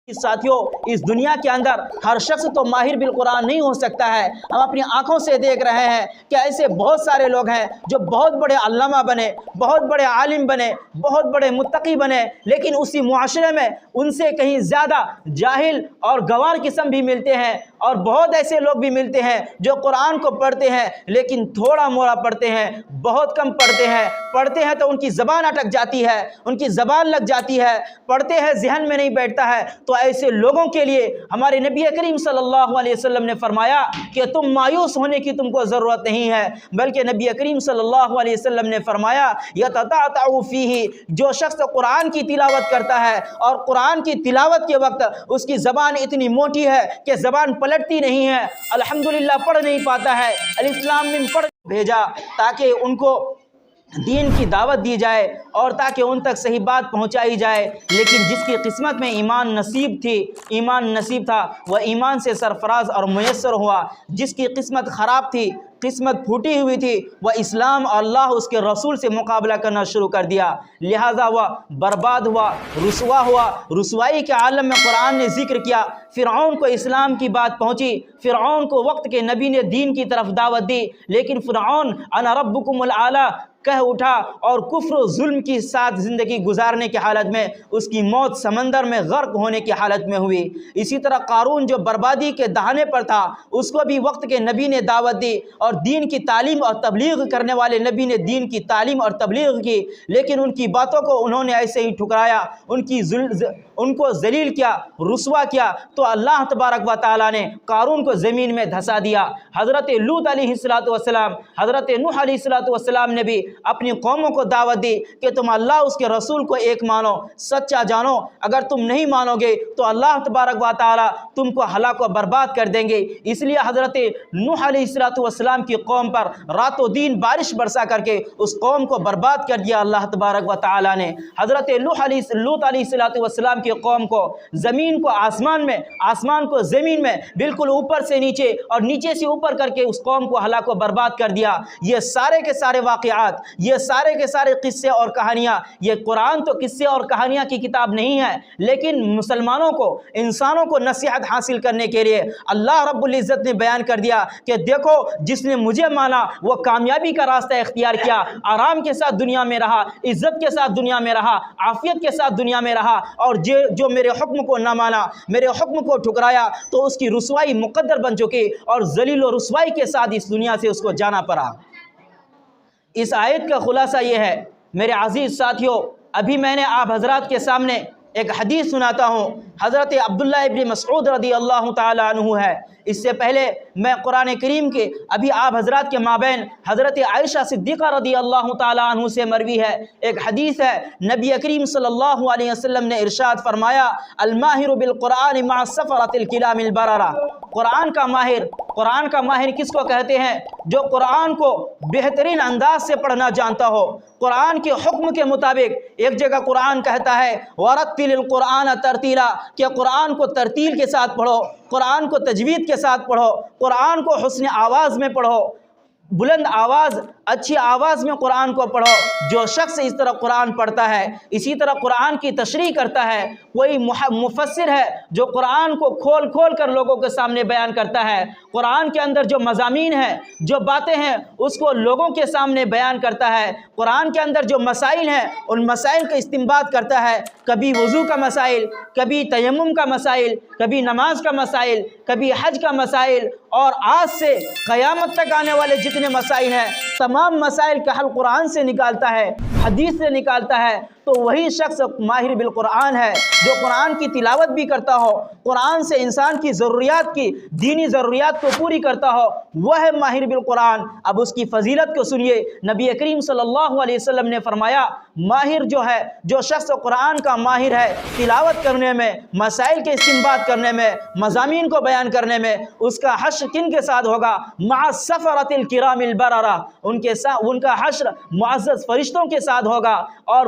साथियों, इस दुनिया के अंदर हर शख्स तो माहिर बिल कुरान नहीं हो सकता है। हम अपनी आंखों से देख रहे हैं कि ऐसे बहुत सारे लोग हैं जो बहुत बड़े अल्लामा बने, बहुत बड़े आलिम बने, बहुत बड़े मुत्तकी बने, लेकिन उसी मुआशरे में उनसे कहीं ज़्यादा जाहिल और गंवार किस्म भी मिलते हैं। और बहुत ऐसे लोग भी मिलते हैं जो कुरान को पढ़ते हैं लेकिन थोड़ा मोड़ा पढ़ते हैं, बहुत कम पढ़ते हैं तो उनकी ज़बान अटक जाती है, उनकी ज़बान लग जाती है, पढ़ते हैं जहन में नहीं बैठता है। तो ऐसे लोगों के लिए हमारे नबी करीम सल्लल्लाहु अलैहि वसल्लम ने फरमाया कि तुम मायूस होने की तुमको ज़रूरत नहीं है, बल्कि नबी करीम सल्लल्लाहु अलैहि वसल्लम ने फरमाया यतताअतउ फीही, जो शख्स कुरान की तिलावत करता है और कुरान की तिलावत के वक्त उसकी ज़बान इतनी मोटी है कि ज़बान पलटती नहीं है, अल्हम्दुलिल्लाह पढ़ नहीं पाता है, अलिफ्लाम मीम पढ़ भेजा ताकि उनको दीन की दावत दी जाए और ताकि उन तक सही बात पहुंचाई जाए। लेकिन जिसकी किस्मत में ईमान नसीब था वह ईमान से सरफराज और मुयस्सर हुआ। जिसकी किस्मत ख़राब थी, किस्मत फूटी हुई थी, वह इस्लाम और अल्लाह उसके रसूल से मुकाबला करना शुरू कर दिया, लिहाजा वह बर्बाद हुआ, रुसवा हुआ। रुसवाई के आलम में कुरान ने जिक्र किया, फ़िरऔन को इस्लाम की बात पहुंची, फ़िरऔन को वक्त के नबी ने दीन की तरफ दावत दी, लेकिन फ़िरऔन अना रब्बुकुमुल आला कह उठा और कुफ्र और जुल्म की साथ ज़िंदगी गुजारने की हालत में उसकी मौत समंदर में गर्क होने की हालत में हुई। इसी तरह कारून जो बर्बादी के दहाने पर था, उसको भी वक्त के नबी ने दावत दी और दीन की तालीम और तबलीग करने वाले नबी ने दीन की तालीम और तबलीग की, लेकिन उनकी बातों को उन्होंने ऐसे ही ठुकराया, उनको जलील किया, रुसवा किया। तो अल्लाह तबारक व तआला ने कारून को ज़मीन में धंसा दिया। हज़रत लूत अलैहिस्सलातु वस्सलाम, हज़रत नूह अलैहिस्सलातु वस्सलाम ने भी अपनी कौमों को दावत दी कि तुम अल्लाह उसके रसूल को एक मानो, सच्चा जानो, अगर तुम नहीं मानोगे तो अल्लाह तबारक व तआला तुमको हलाक व बर्बाद कर देंगे। इसलिए हज़रत नूह अलैहिस्सलातु वस्सलाम की कौम पर रातों दिन बारिश बरसा करके उस कौम को बर्बाद कर दिया अल्लाह तबारक व तआला ने। हज़रत लूत अलैहिस्सलातु वस्सलाम की कौम को ज़मीन को आसमान में, आसमान को ज़मीन में, बिल्कुल ऊपर से नीचे और नीचे से ऊपर करके उस कौम को हलाक व बर्बाद कर दिया। ये सारे के सारे वाक़ियात, ये सारे के सारे किस्से और कहानियाँ, ये कुरान तो किस्से और कहानियाँ की किताब नहीं है, लेकिन मुसलमानों को, इंसानों को नसीहत हासिल करने के लिए अल्लाह रब्बुल इज़्ज़त ने बयान कर दिया कि देखो, जिसने मुझे माना वो कामयाबी का रास्ता इख्तियार किया, आराम के साथ दुनिया में रहा, इज़्ज़त के साथ दुनिया में रहा, आफियत के साथ दुनिया में रहा, और जो मेरे हुक्म को ना माना, मेरे हुक्म को ठुकराया, तो उसकी रुसवाई मुक़द्दर बन चुकी और ज़लील और रुसवाई के साथ इस दुनिया से उसको जाना पड़ा। इस आयत का खुलासा ये है मेरे अज़ीज़ साथियों, अभी मैंने आप हज़रात के सामने एक हदीस सुनाता हूँ। हज़रत अब्दुल्ला इब्न मसऊद रज़ी अल्लाह ताला अन्हु है। इससे पहले मैं कुरान करीम के अभी आप हज़रात के माबैन हज़रत आयशा सिद्दीक़ा रज़ी अल्लाह ताला अन्हु से मरवी है एक हदीस है। नबी करीम सल्लल्लाहु अलैहि वसल्लम ने इरशाद फरमाया, अल माहिरु बिल कुरान मा सफ़रतिल किलामिल बरारा। कुरान का माहिर किसको कहते हैं? जो कुरान को बेहतरीन अंदाज से पढ़ना जानता हो, कुरान के हुक्म के मुताबिक। एक जगह कुरान कहता है वरत्तिलिल कुरान तरतीला, कि कुरान को तरतील के साथ पढ़ो, कुरान को तजवीद के साथ पढ़ो, कुरान को हुस्न आवाज़ में पढ़ो, बुलंद आवाज़, अच्छी आवाज़ में कुरान को पढ़ो। जो शख्स इस तरह कुरान पढ़ता है, इसी तरह कुरान की तशरीह करता है, कोई मुफस्सिर है जो कुरान को खोल खोल कर लोगों के सामने बयान करता है, कुरान के अंदर जो मज़ामीन हैं, जो बातें हैं, उसको लोगों के सामने बयान करता है। कुरान के अंदर जो मसाइल हैं, उन मसाइल का इस्तिंबात करता है, कभी वज़ू का मसाइल, कभी तयम्मुम का मसाइल, कभी नमाज का मसाइल, कभी हज का मसाइल, और आज से क़यामत तक आने वाले जितने मसाइल हैं, तमाम मसाइल का हल कुरान से निकालता है, हदीस से निकालता है। तो वही शख्स माहिर बिल कुरान है, जो कुरान की तिलावत भी करता हो, कुरान से इंसान की ज़रूरियात की, दीनी ज़रूरियात को पूरी करता हो, वह है माहिर बिल कुरान। अब उसकी फ़जीलत को सुनिए। नबी करीम सल्लल्लाहु अलैहि वसल्लम ने फरमाया, माहिर जो है, जो शख्स कुरान का माहिर है तिलावत करने में, मसाइल के इस्तिंबात करने में, मज़ामीन को बयान करने में, उसका हश्र किन के साथ होगा? मा सफ़रतिल किरामिल बरारा, उनका हश्र मुअज़्ज़ज़ फरिश्तों के साथ होगा। और